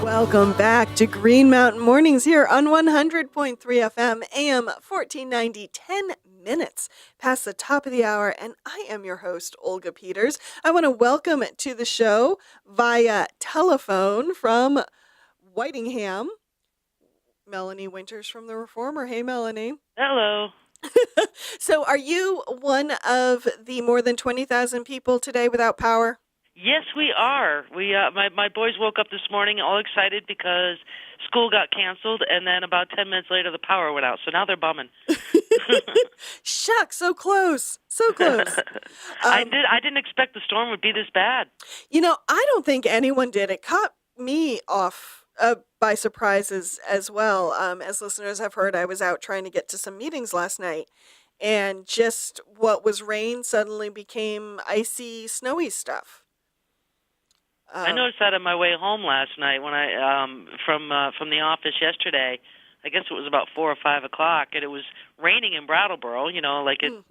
Welcome back to Green Mountain Mornings here on 100.3 FM, AM 1490, 10 minutes past the top of the hour, and I am your host, Olga Peters. I want to welcome to the show via telephone from Whitingham, Melanie Winters from the Reformer. Hey, Melanie. Hello. So are you one of the more than 20,000 people today without power? Yes, we are. My boys woke up this morning all excited because school got canceled, and then about 10 minutes later the power went out. So now they're bumming. Shucks, so close. So close. I didn't expect the storm would be this bad. You know, I don't think anyone did. It caught me off by surprise as well. As listeners have heard, I was out trying to get to some meetings last night, and just what was rain suddenly became icy, snowy stuff. I noticed that on my way home last night when I from the office yesterday. I guess it was about 4 or 5 o'clock, and it was raining in Brattleboro. You know, like it's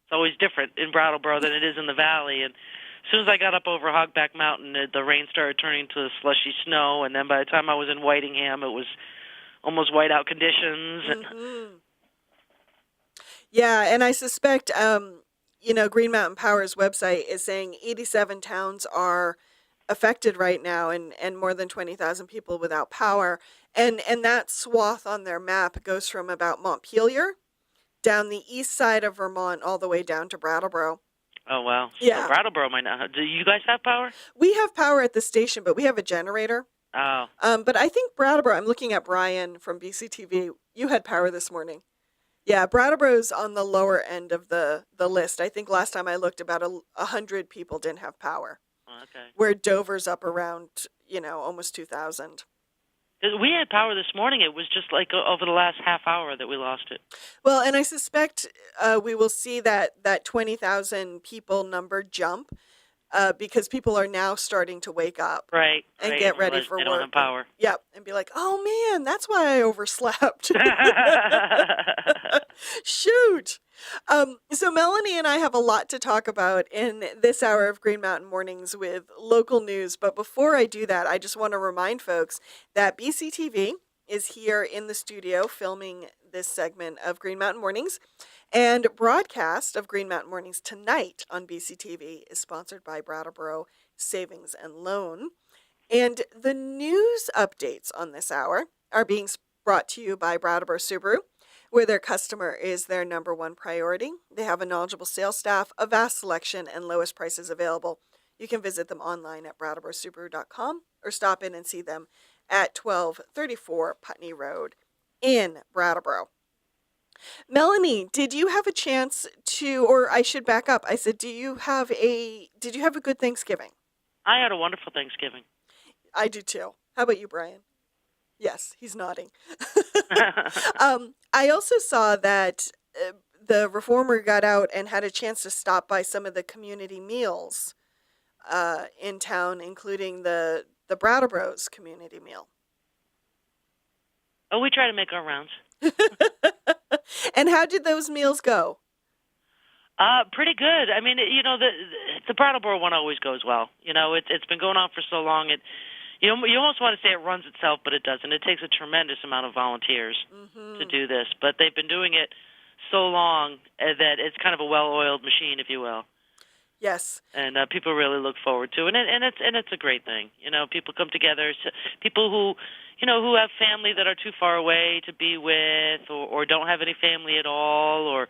always different in Brattleboro than it is in the valley. And as soon as I got up over Hogback Mountain, the rain started turning to slushy snow. And then by the time I was in Whitingham, it was almost whiteout conditions. Yeah, and I suspect, Green Mountain Power's website is saying 87 towns are affected right now, and more than 20,000 people without power. And that swath on their map goes from about Montpelier down the east side of Vermont all the way down to Brattleboro. Oh, wow. Yeah. So Brattleboro might not. Do you guys have power? We have power at the station, but we have a generator. Oh. But I think Brattleboro, I'm looking at Brian from BCTV, you had power this morning. Yeah, Brattleboro's on the lower end of the list. I think last time I looked, about 100 people didn't have power. Okay. Where Dover's up around, almost 2,000. We had power this morning. It was just like over the last half hour that we lost it. Well, and I suspect we will see that 20,000 people number jump because people are now starting to wake up. Right. And get ready for work. They don't have power. Yep. And be like, oh, man, that's why I overslept. Shoot. So Melanie and I have a lot to talk about in this hour of Green Mountain Mornings with local news. But before I do that, I just want to remind folks that BCTV is here in the studio filming this segment of Green Mountain Mornings. And broadcast of Green Mountain Mornings tonight on BCTV is sponsored by Brattleboro Savings and Loan. And the news updates on this hour are being brought to you by Brattleboro Subaru, where their customer is their number one priority. They have a knowledgeable sales staff, a vast selection, and lowest prices available. You can visit them online at brattleborosubaru.com or stop in and see them at 1234 Putney Road in Brattleboro. Melanie, did you have a chance to, or I should back up, I said, did you have a good Thanksgiving? I had a wonderful Thanksgiving. I do too. How about you, Brian? Yes, he's nodding. I also saw that the Reformer got out and had a chance to stop by some of the community meals in town, including the Brattleboro's community meal. Oh, we try to make our rounds. And how did those meals go? Pretty good. I mean, the Brattleboro one always goes well. It's been going on for so long. You almost want to say it runs itself, but it doesn't. It takes a tremendous amount of volunteers to do this. But they've been doing it so long that it's kind of a well-oiled machine, if you will. Yes. And people really look forward to it, and it's a great thing. People come together. People who have family that are too far away to be with, or don't have any family at all, or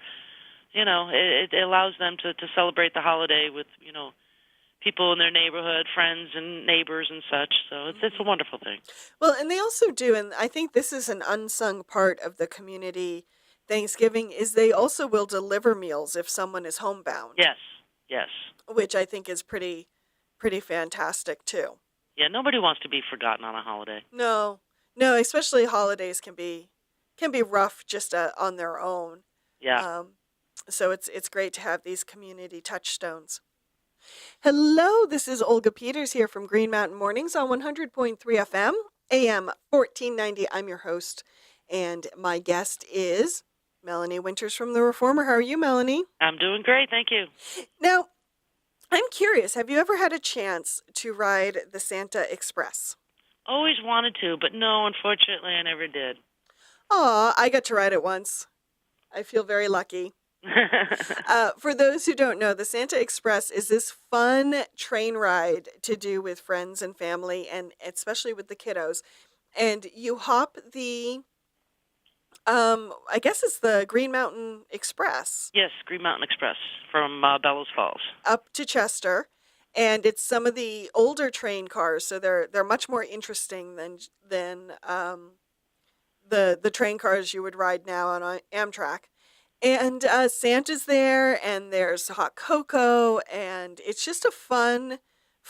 it allows them to celebrate the holiday with people in their neighborhood, friends and neighbors and such. So it's a wonderful thing. Well, and they also do, and I think this is an unsung part of the community Thanksgiving, is they also will deliver meals if someone is homebound. Yes. Which I think is pretty fantastic too. Yeah, nobody wants to be forgotten on a holiday. No, especially holidays can be rough just on their own. Yeah. So it's great to have these community touchstones. Hello, this is Olga Peters here from Green Mountain Mornings on 100.3 FM, AM 1490. I'm your host, and my guest is Melanie Winters from the Reformer. How are you, Melanie? I'm doing great, thank you. Now, I'm curious, have you ever had a chance to ride the Santa Express? Always wanted to, but no, unfortunately, I never did. Aw, I got to ride it once. I feel very lucky. For those who don't know, the Santa Express is this fun train ride to do with friends and family, and especially with the kiddos. And you hop the, I guess it's the Green Mountain Express. Yes, Green Mountain Express from Bellows Falls. Up to Chester. And it's some of the older train cars, so they're much more interesting than the train cars you would ride now on Amtrak. And Santa's there, and there's hot cocoa, and it's just a fun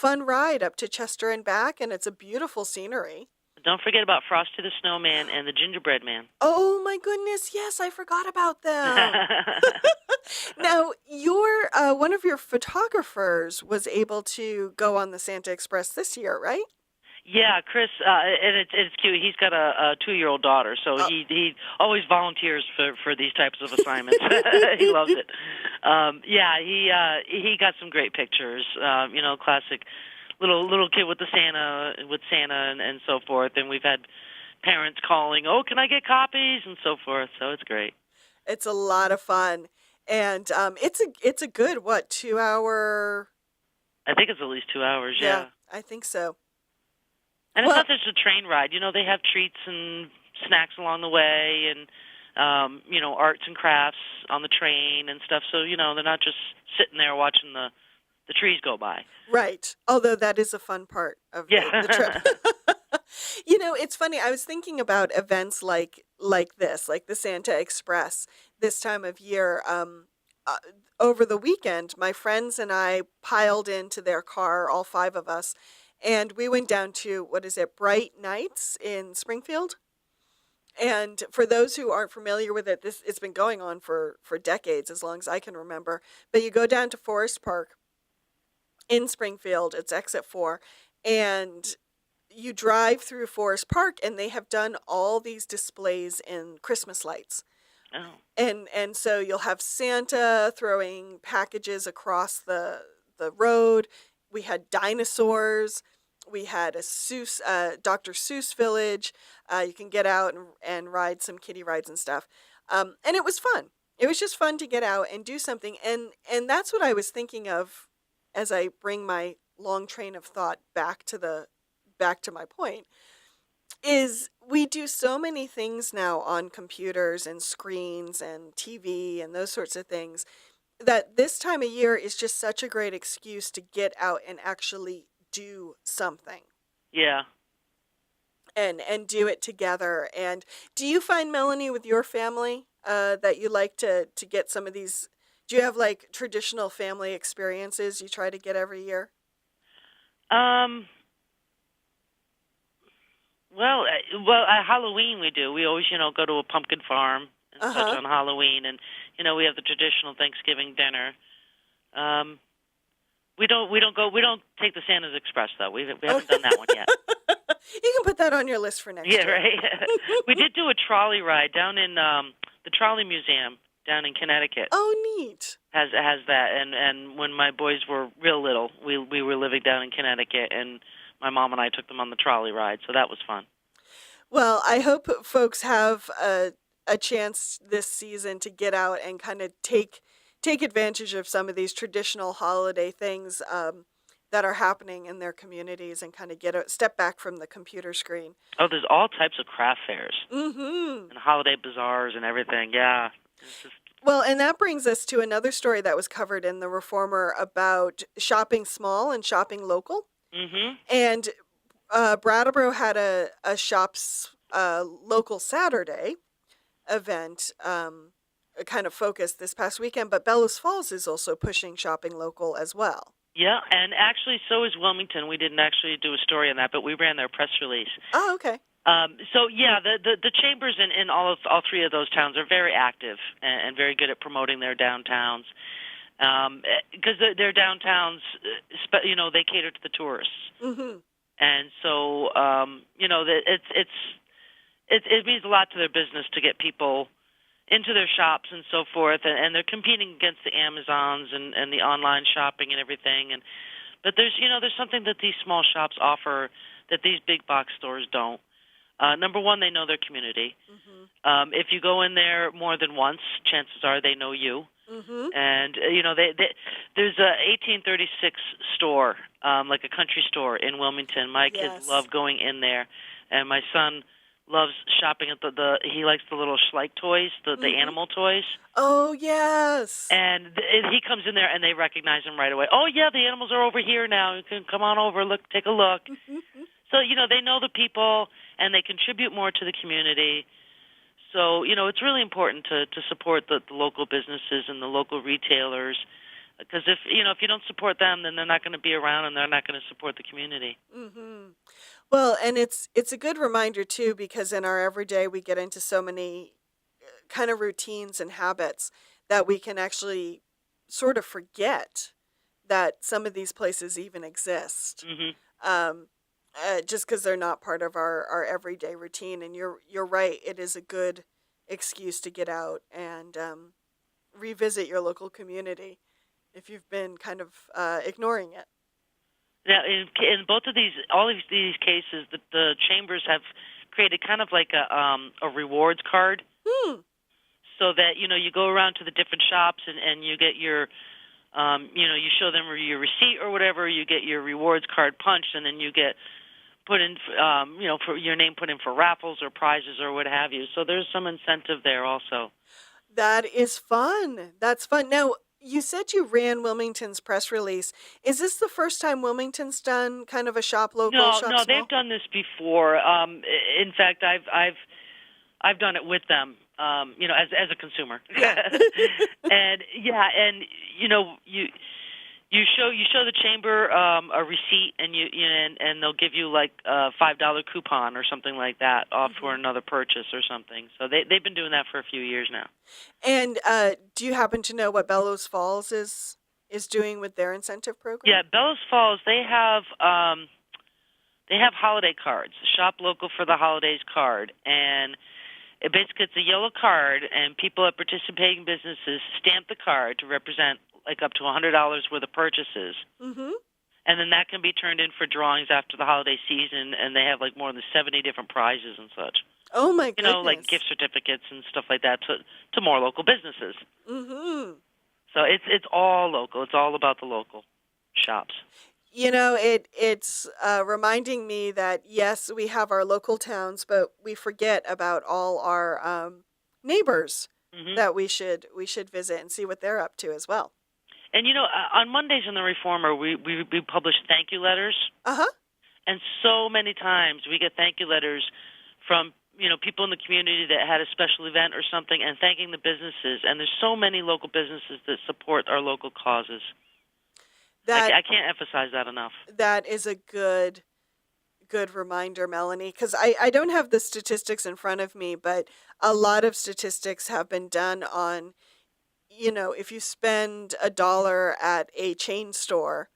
ride up to Chester and back, and it's a beautiful scenery. Don't forget about Frosty the Snowman and the Gingerbread Man. Oh my goodness, yes, I forgot about them. Now, your one of your photographers was able to go on the Santa Express this year, right? Yeah, Chris, and it's cute. He's got a 2-year-old daughter, so he always volunteers for these types of assignments. He loves it. He got some great pictures. Classic little kid with Santa and so forth. And we've had parents calling, "Oh, can I get copies?" and so forth. So it's great. It's a lot of fun, and it's a good 2-hour. I think it's at least 2 hours. Yeah, I think so. And it's not just a train ride. They have treats and snacks along the way, and arts and crafts on the train and stuff. So they're not just sitting there watching the trees go by. Right. Although that is a fun part of the trip. It's funny. I was thinking about events like this, like the Santa Express this time of year. Over the weekend, my friends and I piled into their car, all 5 of us, and we went down to, Bright Nights in Springfield. And for those who aren't familiar with it, it's been going on for decades, as long as I can remember. But you go down to Forest Park in Springfield, it's exit 4, and you drive through Forest Park, and they have done all these displays in Christmas lights. Oh. And so you'll have Santa throwing packages across the road. We had dinosaurs. We had a Dr. Seuss village. You can get out and ride some kiddie rides and stuff. And it was fun. It was just fun to get out and do something. And that's what I was thinking of as I bring my long train of thought back to my point, is we do so many things now on computers and screens and TV and those sorts of things, that this time of year is just such a great excuse to get out and actually do something. Yeah. And do it together. And do you find, Melanie, with your family, that you like to get some of these? Do you have traditional family experiences you try to get every year? Well, at Halloween we do. We always, go to a pumpkin farm and such on Halloween, and we have the traditional Thanksgiving dinner. We don't take the Santa's Express though. We haven't done that one yet. You can put that on your list for next year. Yeah, right. We did do a trolley ride down in the Trolley Museum down in Connecticut. Oh, neat. Has that, and when my boys were real little, we were living down in Connecticut, and my mom and I took them on the trolley ride, so that was fun. Well, I hope folks have a chance this season to get out and kind of take advantage of some of these traditional holiday things that are happening in their communities, and kind of get a step back from the computer screen. Oh, there's all types of craft fairs. Mm-hmm. And holiday bazaars and everything, yeah. Well, and that brings us to another story that was covered in the Reformer about shopping small and shopping local. Mm-hmm. And Brattleboro had a Shops Local Saturday event, kind of focused this past weekend, but Bellows Falls is also pushing shopping local as well. Yeah, and actually so is Wilmington. We didn't actually do a story on that, but we ran their press release. Oh, okay. So yeah, the chambers in all 3 of those towns are very active and very good at promoting their downtowns, because their downtowns, they cater to the tourists. Mm-hmm. And so it means a lot to their business to get people into their shops and so forth, and they're competing against the Amazons and the online shopping and everything. But there's something that these small shops offer that these big box stores don't. Number one, they know their community. Mm-hmm. If you go in there more than once, chances are they know you. Mm-hmm. And there's a 1836 store, like a country store in Wilmington. My kids love going in there, and my son loves shopping at he likes the little Schleich toys, the animal toys. Oh, yes. And he comes in there, and they recognize him right away. Oh, yeah, the animals are over here now. You can come on over, take a look. So, they know the people, and they contribute more to the community. So, it's really important to support the local businesses and the local retailers, because if you don't support them, then they're not going to be around, and they're not going to support the community. Mm-hmm. Well, and it's a good reminder, too, because in our everyday we get into so many kind of routines and habits that we can actually sort of forget that some of these places even exist. Mm-hmm. Just because they're not part of our everyday routine. And you're right, it is a good excuse to get out and revisit your local community if you've been kind of ignoring it. Now, in both of all of these cases, the chambers have created kind of like a rewards card, so that you go around to the different shops and you get your, you show them your receipt or whatever, you get your rewards card punched, and then you get put in, for your name put in for raffles or prizes or what have you. So there's some incentive there also. That is fun. That's fun. Now, you said you ran Wilmington's press release. Is this the first time Wilmington's done kind of a shop local, shop small? No, they've done this before. In fact, I've done it with them. As a consumer. Yeah. And you show the chamber a receipt, and and they'll give you like a $5 coupon or something like that off for another purchase or something. So they've been doing that for a few years now. And do you happen to know what Bellows Falls is doing with their incentive program? Yeah, Bellows Falls, they have holiday cards, shop local for the holidays card, and it's a yellow card, and people at participating businesses stamp the card to represent like up to $100 worth of purchases. Mm-hmm. And then that can be turned in for drawings after the holiday season, and they have like more than 70 different prizes and such. Oh, my goodness. Like gift certificates and stuff like that to more local businesses. Mm-hmm. So it's all local. It's all about the local shops. It's reminding me that, yes, we have our local towns, but we forget about all our neighbors that we should visit and see what they're up to as well. And, on Mondays in the Reformer, we publish thank you letters. Uh-huh. And so many times we get thank you letters from, people in the community that had a special event or something, and thanking the businesses. And there's so many local businesses that support our local causes. I can't emphasize that enough. That is a good reminder, Melanie, because I don't have the statistics in front of me, but a lot of statistics have been done on, if you spend $1 at a chain store,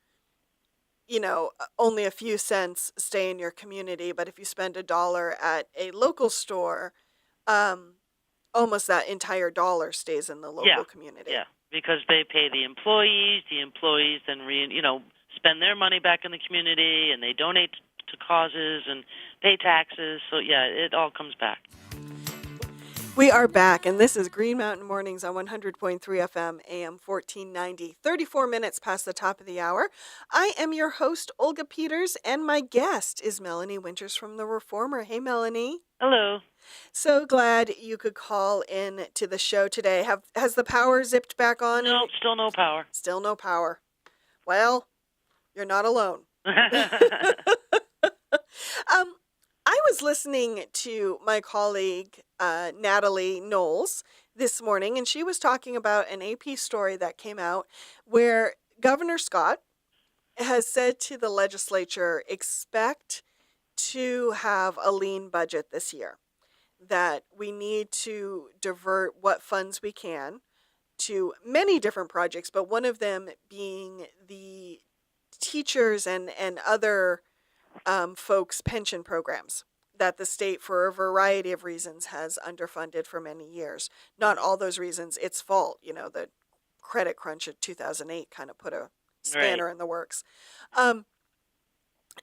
only a few cents stay in your community. But if you spend $1 at a local store, almost that entire dollar stays in the local community. Yeah, because they pay the employees then spend their money back in the community, and they donate to causes and pay taxes. So yeah, it all comes back. We are back, and this is Green Mountain Mornings on 100.3 FM, AM 1490, 34 minutes past the top of the hour. I am your host, Olga Peters, and my guest is Melanie Winters from The Reformer. Hey, Melanie. Hello. So glad you could call in to the show today. Has the power zipped back on? No, still no power. Still no power. Well, you're not alone. I was listening to my colleague, Natalie Knowles, this morning, and she was talking about an AP story that came out where Governor Scott has said to the legislature, expect to have a lean budget this year, that we need to divert what funds we can to many different projects, but one of them being the teachers and other folks' pension programs that the state, for a variety of reasons, has underfunded for many years. Not all those reasons its fault. The credit crunch of 2008 kind of put a spanner in the works.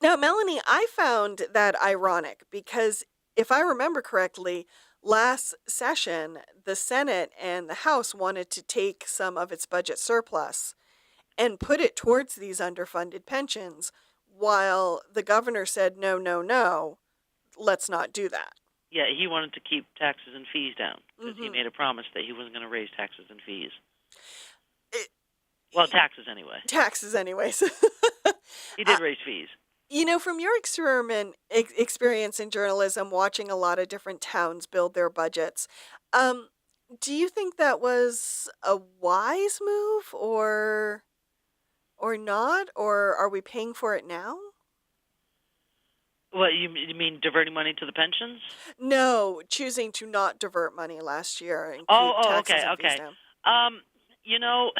Now, Melanie, I found that ironic because if I remember correctly, last session, the Senate and the House wanted to take some of its budget surplus and put it towards these underfunded pensions, while the governor said, no, no, no, let's not do that. Yeah, he wanted to keep taxes and fees down because he Mm-hmm. made a promise that he wasn't going to raise taxes and fees. It, Well, taxes anyway. Taxes, anyways. He did raise fees. You know, from your experience in journalism, watching a lot of different towns build their budgets, um, do you think that was a wise move or not? Or are we paying for it now? What, you mean diverting money to the pensions? No, choosing to not divert money last year and keep taxes and fees down. You know,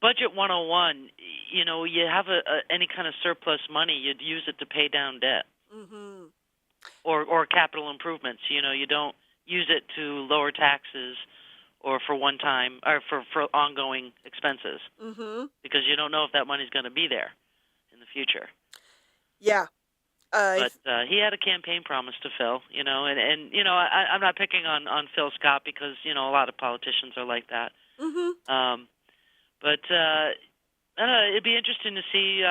Budget 101, you know, you have any kind of surplus money, you'd use it to pay down debt. Mm-hmm. Or capital improvements. You know, you don't use it to lower taxes or for one time or for ongoing expenses. Mm-hmm. Because you don't know if that money's going to be there in the future. Yeah. But he had a campaign promise to Phil, you know, and you know, I'm not picking on Phil Scott because, you know, a lot of politicians are like that. Mm-hmm. But it'd be interesting to see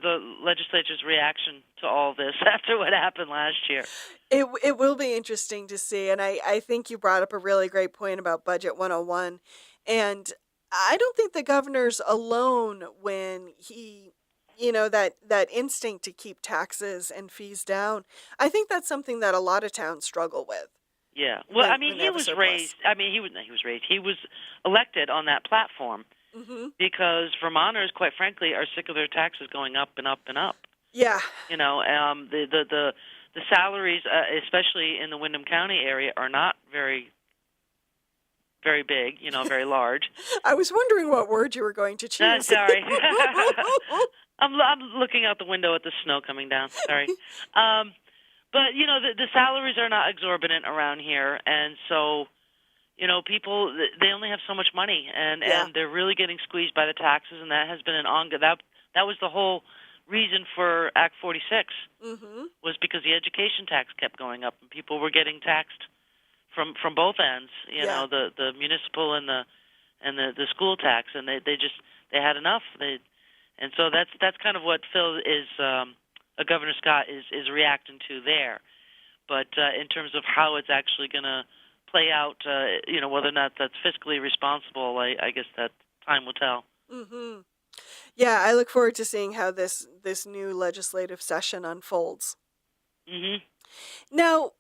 the legislature's reaction to all this after what happened last year. It will be interesting to see, and I think you brought up a really great point about Budget 101, and I don't think the governor's alone when he, you know, that instinct to keep taxes and fees down. I think that's something that a lot of towns struggle with. Yeah. Well, I mean, he was raised. I mean, he was raised. He was elected on that platform. Mm-hmm. Because Vermonters, quite frankly, are sick of their taxes going up and up and up. Yeah. You know, the salaries, especially in the Windham County area, are not very big. You know, very large. I was wondering what word you were going to choose. Sorry. I'm looking out the window at the snow coming down. Sorry. But you know, the salaries are not exorbitant around here, and so. You know, people, they only have so much money, and they're really getting squeezed by the taxes, and that has been an ongoing, that was the whole reason for Act 46, was because the education tax kept going up, and people were getting taxed from both ends, you know, the municipal and the school tax, and they had enough. And so that's kind of what Phil is, Governor Scott is reacting to there. But in terms of how it's actually going to play out, you know, whether or not that's fiscally responsible, I guess that time will tell. Mm-hmm. Yeah, I look forward to seeing how this new legislative session unfolds. Mm-hmm. Now,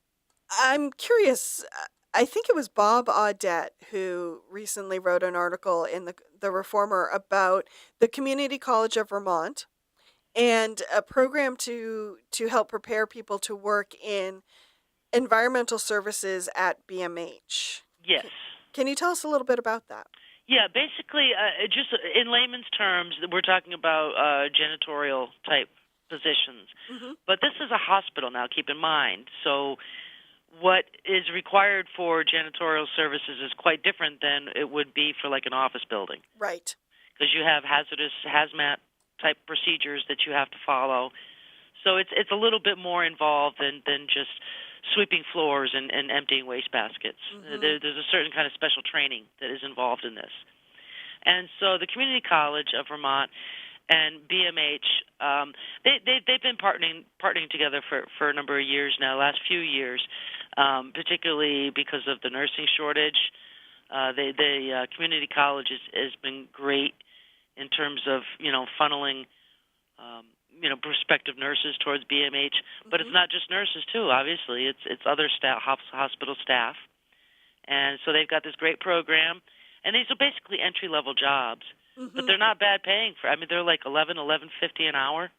I'm curious. I think it was Bob Audette who recently wrote an article in the Reformer about the Community College of Vermont and a program to help prepare people to work in environmental services at BMH. Yes. Can you tell us a little bit about that? Yeah, basically, just in layman's terms, we're talking about janitorial type positions. Mm-hmm. But this is a hospital now, keep in mind. So what is required for janitorial services is quite different than it would be for like an office building. Right. Because you have hazmat type procedures that you have to follow. So it's a little bit more involved than just sweeping floors and emptying waste baskets. Mm-hmm. There's a certain kind of special training that is involved in this. And so the Community College of Vermont and BMH, they've been partnering together for a number of years now, last few years, particularly because of the nursing shortage. The Community College has been great in terms of, you know, funneling you know, prospective nurses towards BMH, but it's not just nurses too. Obviously, it's other staff, hospital staff, and so they've got this great program, and these are basically entry level jobs, but they're not bad paying for. I mean, they're like $11.50 an hour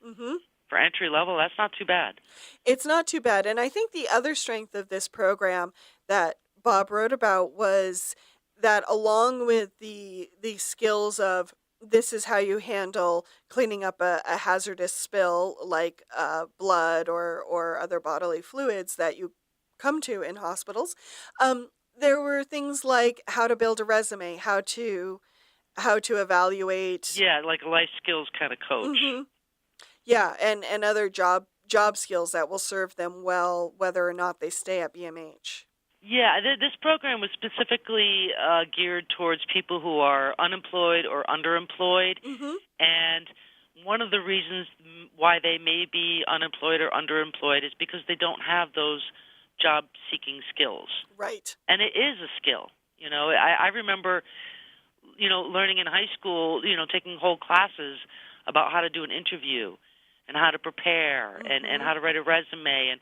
for entry level. That's not too bad. It's not too bad, and I think the other strength of this program that Bob wrote about was that along with the skills of this is how you handle cleaning up a hazardous spill like blood or other bodily fluids that you come to in hospitals. There were things like how to build a resume, how to evaluate. Yeah, like a life skills kind of coach. Yeah, and other job skills that will serve them well, whether or not they stay at BMH. Yeah, this program was specifically geared towards people who are unemployed or underemployed, Mm-hmm. and one of the reasons why they may be unemployed or underemployed is because they don't have those job-seeking skills. Right. And it is a skill. I remember, learning in high school, taking whole classes about how to do an interview and how to prepare and how to write a resume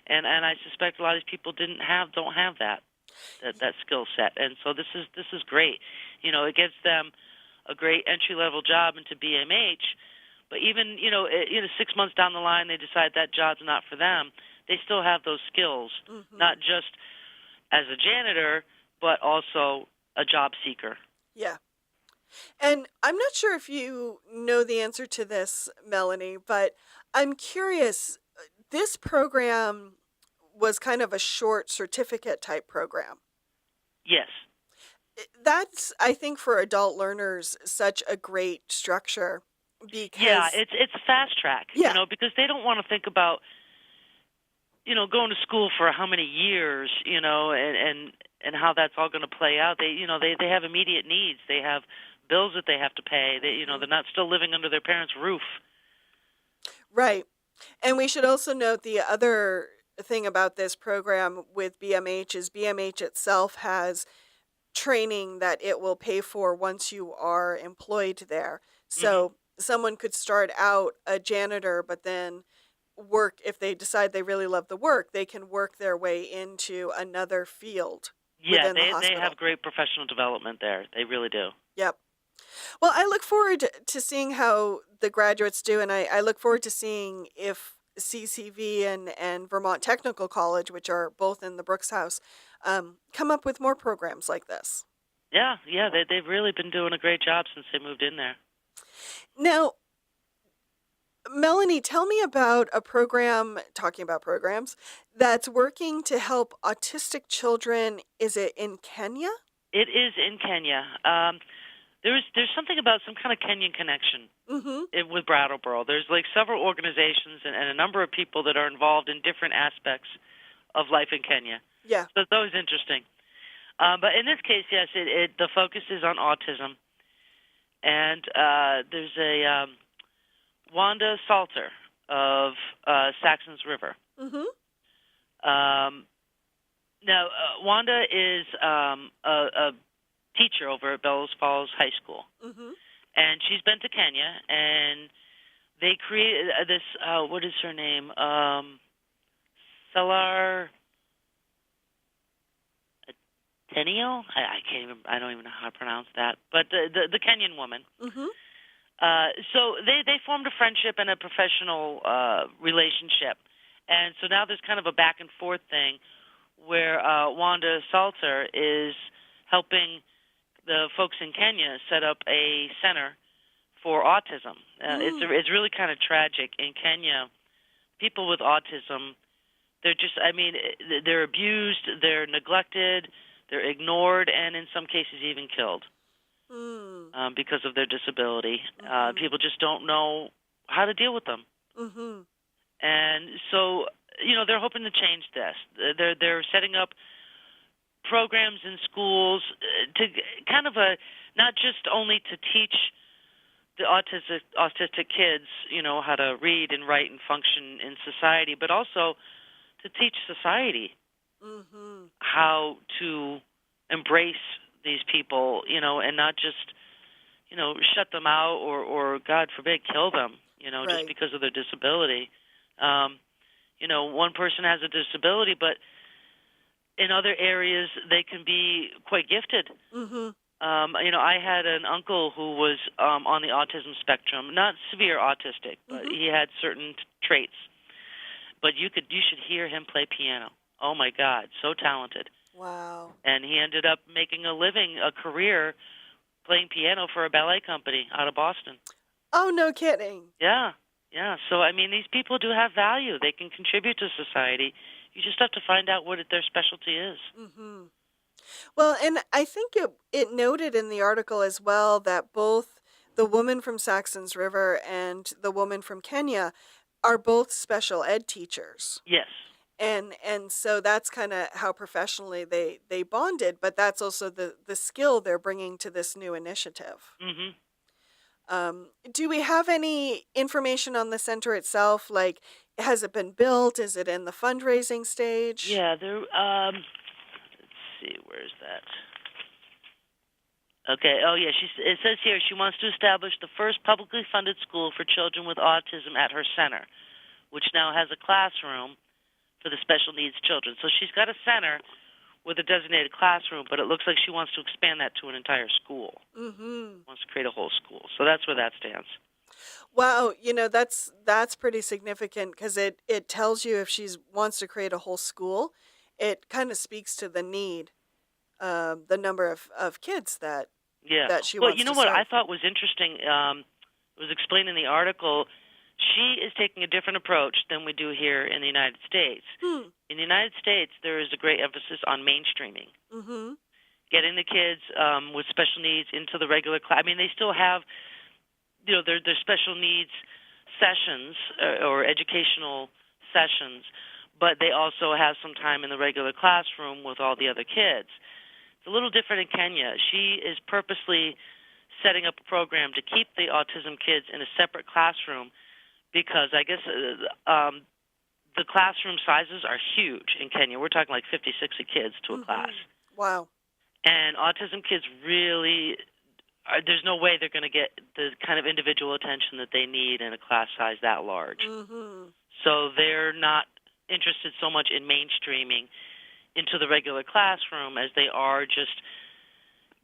and I suspect a lot of these people don't have that skill set. And so this is great. It gives them a great entry level job into BMH, but even 6 months down the line they decide that job's not for them. They still have those skills, not just as a janitor, but also a job seeker. Yeah. And I'm not sure if you know the answer to this, Melanie, but I'm curious. This program was kind of a short certificate type program. Yes. That's, I think, for adult learners, such a great structure because Yeah, it's a fast track, yeah, because they don't want to think about, going to school for how many years, and how that's all going to play out. They have immediate needs. They have bills that they have to pay. They're not still living under their parents' roof. right. And we should also note the other thing about this program with BMH is BMH itself has training that it will pay for once you are employed there. Hmm. So someone could start out a janitor, but then work, if they decide they really love the work, they can work their way into another field Yeah, within the they have hospital. great professional development there. They really do. Yep. Well, I look forward to seeing how the graduates do, and I look forward to seeing if CCV and Vermont Technical College, which are both in the Brooks House, come up with more programs like this. Yeah, they've really been doing a great job since they moved in there. Now, Melanie, tell me about a program, talking about programs, that's working to help autistic children. Is it in Kenya? It is in Kenya. There's something about some kind of Kenyan connection Mm-hmm. with Brattleboro. There's like several organizations and a number of people that are involved in different aspects of life in Kenya. Yeah. So it's always interesting. But in this case, yes, the focus is on autism. And there's a Wanda Salter of Saxons River. Mm-hmm. Now, Wanda is a teacher over at Bellows Falls High School. Mm-hmm. And she's been to Kenya, and they created this, what is her name? Salar Ateneo? I can't even, I don't even know how to pronounce that. But the Kenyan woman. Mm-hmm. So they formed a friendship and a professional relationship. And so now there's kind of a back and forth thing where Wanda Salter is helping the folks in Kenya set up a center for autism. It's really kind of tragic. In Kenya, people with autism, they're abused, they're neglected, they're ignored, and in some cases even killed because of their disability. People just don't know how to deal with them. Mm-hmm. And so, they're hoping to change this. They're setting up programs in schools to kind of not just only to teach the autistic kids, how to read and write and function in society, but also to teach society how to embrace these people, and not just, shut them out or God forbid, kill them, Right. just because of their disability. One person has a disability, but in other areas they can be quite gifted. Mm-hmm. I had an uncle who was on the autism spectrum, not severe autistic, but he had certain traits. But you should hear him play piano. Oh my God, so talented. Wow. And he ended up making a career playing piano for a ballet company out of Boston. Oh, no kidding. Yeah. So these people do have value. They can contribute to society. You just have to find out what their specialty is. Mm-hmm. Well, and I think it noted in the article as well that both the woman from Saxon's River and the woman from Kenya are both special ed teachers. Yes. And so that's kind of how professionally they bonded, but that's also the skill they're bringing to this new initiative. Mhm. Do we have any information on the center itself? Like, has it been built? Is it in the fundraising stage? Yeah, there let's see, where's that? Okay. Oh, yeah. It says here she wants to establish the first publicly funded school for children with autism at her center, which now has a classroom for the special needs children. So she's got a center with a designated classroom, but it looks like she wants to expand that to an entire school. Mm-hmm. Wants to create a whole school. So that's where that stands. Wow, that's pretty significant because it tells you if she wants to create a whole school, it kind of speaks to the need, the number of kids that she Well, wants you know to what serve. I thought was interesting, it was explained in the article, she is taking a different approach than we do here in the United States. In the United States, there is a great emphasis on mainstreaming. Mm-hmm. Getting the kids with special needs into the regular class. I mean, they still have, their special needs sessions or educational sessions, but they also have some time in the regular classroom with all the other kids. It's a little different in Kenya. She is purposely setting up a program to keep the autism kids in a separate classroom because I guess the classroom sizes are huge in Kenya. We're talking like 50, 60 kids to a class. Wow. And autism kids really, there's no way they're going to get the kind of individual attention that they need in a class size that large. Mm-hmm. So they're not interested so much in mainstreaming into the regular classroom as they are just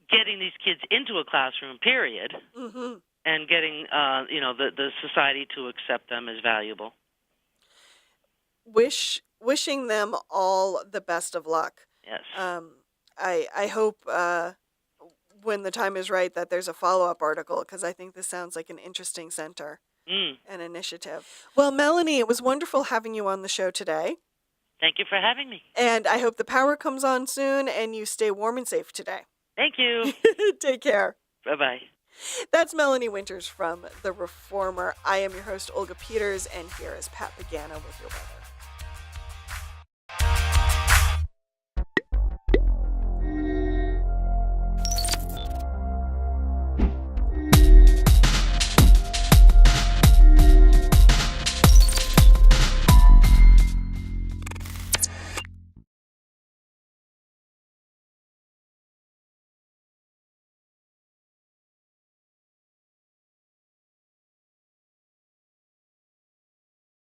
getting these kids into a classroom, period, Mm-hmm. and getting, the society to accept them as valuable. Wishing them all the best of luck. Yes. I hope when the time is right that there's a follow-up article because I think this sounds like an interesting center and initiative. Well, Melanie, it was wonderful having you on the show today. Thank you for having me. And I hope the power comes on soon and you stay warm and safe today. Thank you. Take care. Bye-bye. That's Melanie Winters from The Reformer. I am your host, Olga Peters, and here is Pat Pagano with your weather.